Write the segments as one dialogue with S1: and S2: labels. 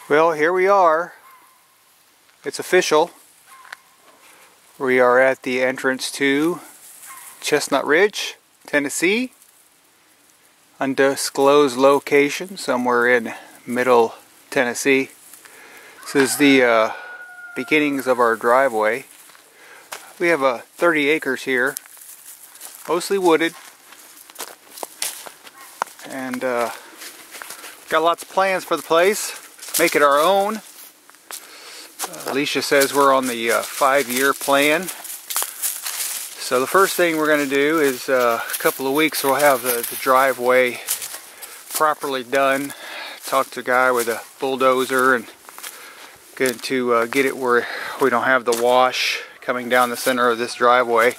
S1: Well, here we are. It's official. We are at the entrance to Chestnutridge, Tennessee. Undisclosed location somewhere in middle Tennessee. This is the beginnings of our driveway. We have 30 acres here, mostly wooded, and got lots of plans for the place. Make it our own. Alicia says we're on the 5-year plan. So the first thing we're going to do is a couple of weeks we'll have the driveway properly done. Talk to a guy with a bulldozer and going to get it where we don't have the wash coming down the center of this driveway.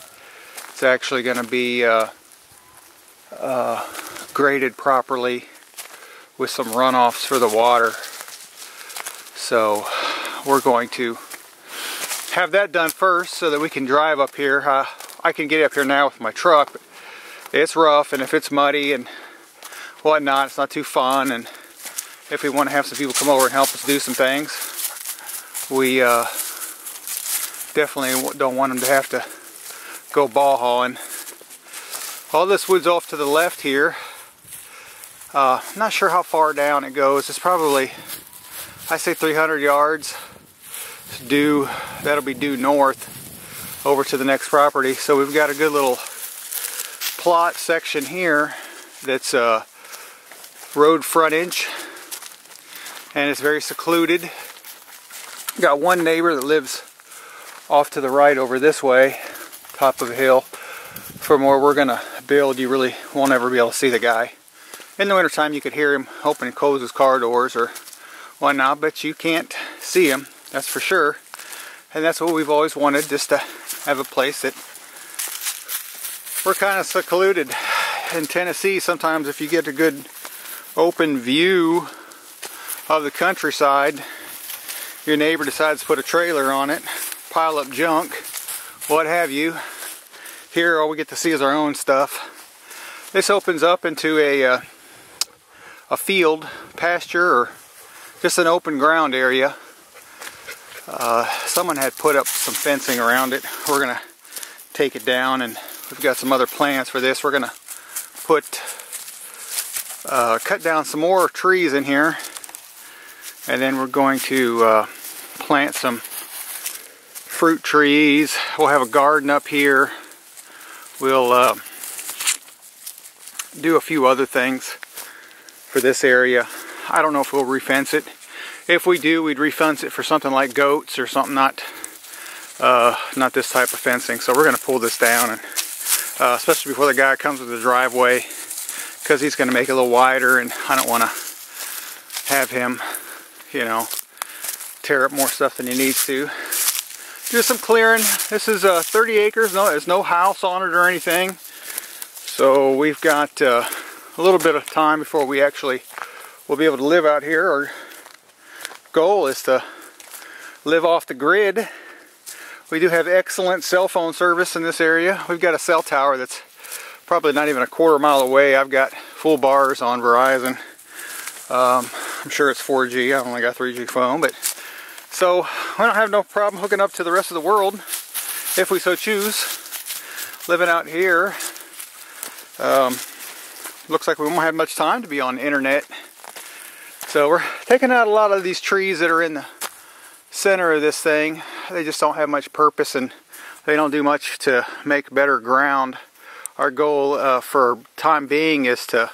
S1: It's actually going to be graded properly with some runoffs for the water. So we're going to have that done first so that we can drive up here. I can get up here now with my truck, but it's rough, and if it's muddy and whatnot, it's not too fun. And if we want to have some people come over and help us do some things, we definitely don't want them to have to go ball hauling. All this wood's off to the left here. I'm not sure how far down it goes. It's probably, I say 300 yards. It's due, that'll be due north over to the next property. So we've got a good little plot section here that's road frontage, and it's very secluded. Got one neighbor that lives off to the right over this way, top of a hill. From where we're gonna build, you really won't ever be able to see the guy. In the wintertime you could hear him open and close his car doors or whatnot, but you can't see him, that's for sure. And that's what we've always wanted, just to have a place that we're kind of secluded. In Tennessee, sometimes if you get a good open view of the countryside, your neighbor decides to put a trailer on it, pile up junk, what have you. Here all we get to see is our own stuff. This opens up into a field, pasture, or just an open ground area. Someone had put up some fencing around it. We're gonna take it down, and we've got some other plans for this. We're gonna cut down some more trees in here, and then we're going to plant some fruit trees. We'll have a garden up here. We'll do a few other things for this area. I don't know if we'll refence it. If we do, we'd refence it for something like goats or something, not this type of fencing. So we're going to pull this down, and especially before the guy comes with the driveway, because he's going to make it a little wider, and I don't want to have him, you know, tear up more stuff than he needs to. Do some clearing. This is 30 acres. No, there's no house on it or anything. So we've got a little bit of time before we actually will be able to live out here. Our goal is to live off the grid. We do have excellent cell phone service in this area. We've got a cell tower that's probably not even a quarter mile away. I've got full bars on Verizon. I'm sure it's 4G. I only got 3G phone, but so we don't have no problem hooking up to the rest of the world if we so choose. Living out here, looks like we won't have much time to be on the internet. So we're taking out a lot of these trees that are in the center of this thing. They just don't have much purpose, and they don't do much to make better ground. Our goal for time being is to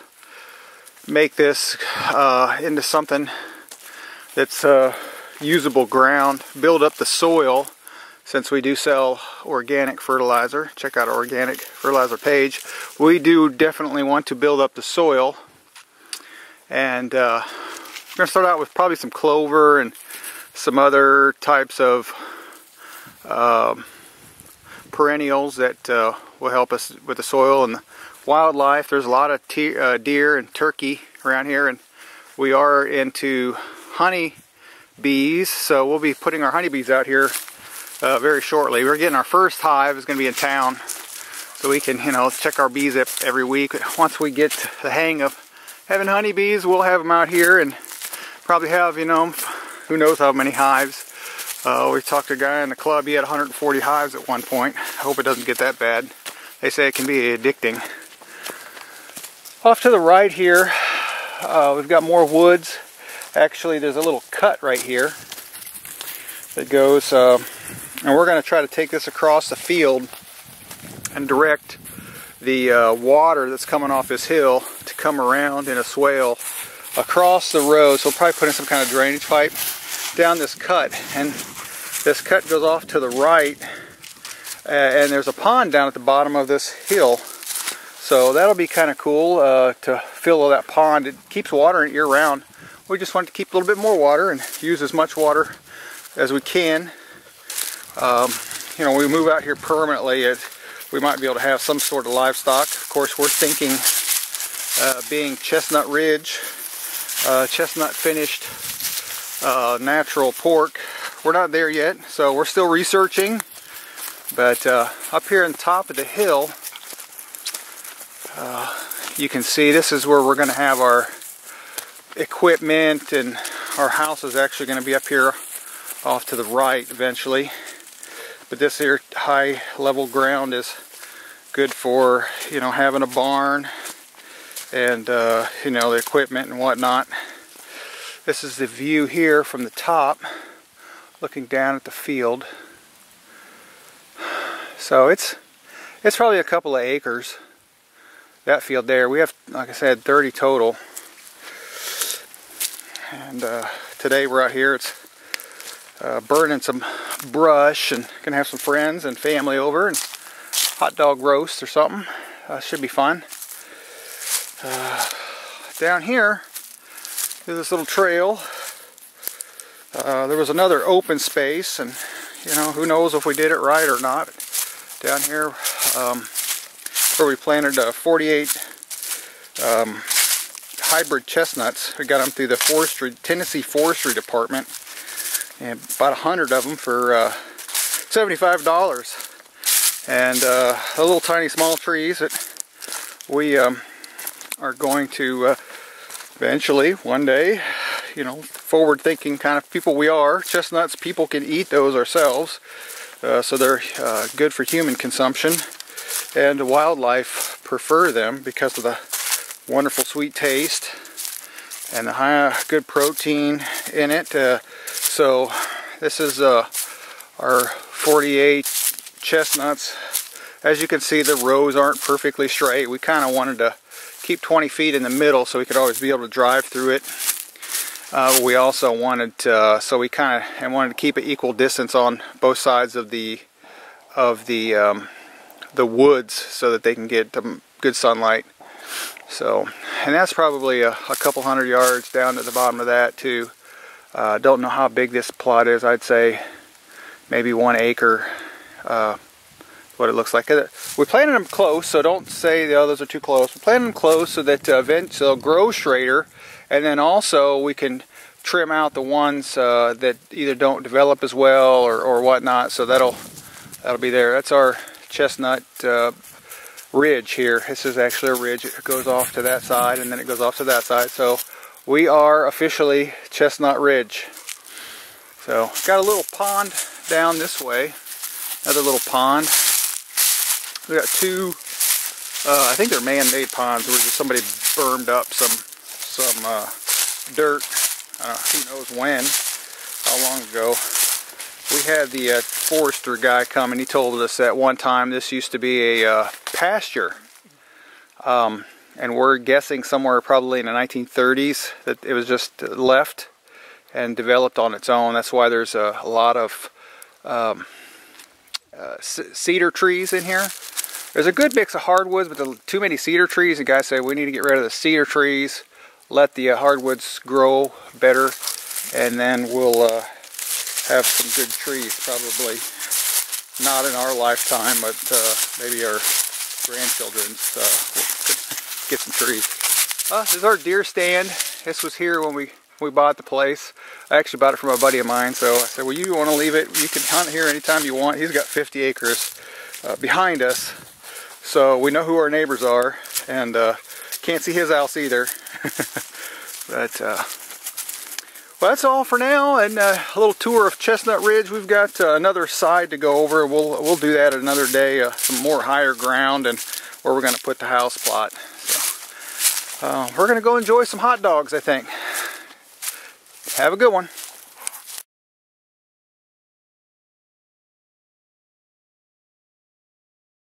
S1: make this into something that's usable ground, build up the soil, since we do sell organic fertilizer. Check out our organic fertilizer page. We do definitely want to build up the soil, and we're going to start out with probably some clover and some other types of perennials that will help us with the soil and the wildlife. There's a lot of deer and turkey around here, and we are into honey bees, so we'll be putting our honeybees out here very shortly. We're getting our first hive is going to be in town, so we can, you know, check our bees up every week. Once we get the hang of having honeybees, we'll have them out here and probably have, you know, who knows how many hives. We talked to a guy in the club, he had 140 hives at one point. I hope it doesn't get that bad. They say it can be addicting. Off to the right here, we've got more woods. Actually, there's a little cut right here that goes, and we're going to try to take this across the field and direct the water that's coming off this hill to come around in a swale across the road. So we'll probably put in some kind of drainage pipe down this cut, and this cut goes off to the right, and there's a pond down at the bottom of this hill. So that'll be kind of cool to fill that pond. It keeps water in it year round. We just want to keep a little bit more water and use as much water as we can. You know, we move out here permanently, we might be able to have some sort of livestock. Of course, we're thinking being Chestnut Ridge, chestnut finished natural pork. We're not there yet, so we're still researching. But up here on top of the hill, you can see this is where we're going to have our equipment, and our house is actually going to be up here off to the right eventually. But this here high level ground is good for, you know, having a barn and you know, the equipment and whatnot. This is the view here from the top, looking down at the field. So it's probably a couple of acres, that field there. We have, like I said, 30 total. And today we're out here, it's burning some brush, and gonna have some friends and family over, and hot dog roast or something. Should be fun. Down here is this little trail. There was another open space, and you know, who knows if we did it right or not. Down here where we planted 48 hybrid chestnuts. We got them through the Tennessee Forestry Department, and about 100 of them for $75. And the little tiny small trees that we are going to eventually, one day, you know, forward-thinking kind of people we are. Chestnuts, people can eat those ourselves, so they're good for human consumption, and the wildlife prefer them because of the wonderful sweet taste and the high good protein in it. So this is our 48 chestnuts. As you can see, the rows aren't perfectly straight. We kind of wanted to keep 20 feet in the middle so we could always be able to drive through it. We also wanted to, wanted to keep an equal distance on both sides of the woods so that they can get good sunlight. So, and that's probably a couple hundred yards down at the bottom of that too. Don't know how big this plot is. I'd say maybe 1 acre. What it looks like. We planted them close, so don't say the others are too close. We planted them close so that eventually they'll grow straighter, and then also we can trim out the ones that either don't develop as well or whatnot. So that'll be there. That's our chestnut ridge here. This is actually a ridge. It goes off to that side, and then it goes off to that side. So we are officially Chestnut Ridge. So got a little pond down this way. Another little pond. We got two, I think they're man-made ponds where just somebody burned up some dirt. Who knows when, how long ago. We had the forester guy come, and he told us that one time this used to be a pasture. And we're guessing somewhere probably in the 1930s that it was just left and developed on its own. That's why there's a lot of cedar trees in here. There's a good mix of hardwoods, but too many cedar trees. The guys say we need to get rid of the cedar trees, let the hardwoods grow better, and then we'll have some good trees. Probably not in our lifetime, but maybe our grandchildren's will get some trees. This is our deer stand. This was here when we bought the place. I actually bought it from a buddy of mine, so I said, well, you want to leave it? You can hunt here anytime you want. He's got 50 acres behind us, so we know who our neighbors are, and can't see his house either. But Well, that's all for now, and a little tour of Chestnut Ridge. We've got another side to go over. We'll do that another day, some more higher ground and where we're going to put the house plot. So, we're going to go enjoy some hot dogs, I think. Have a good one.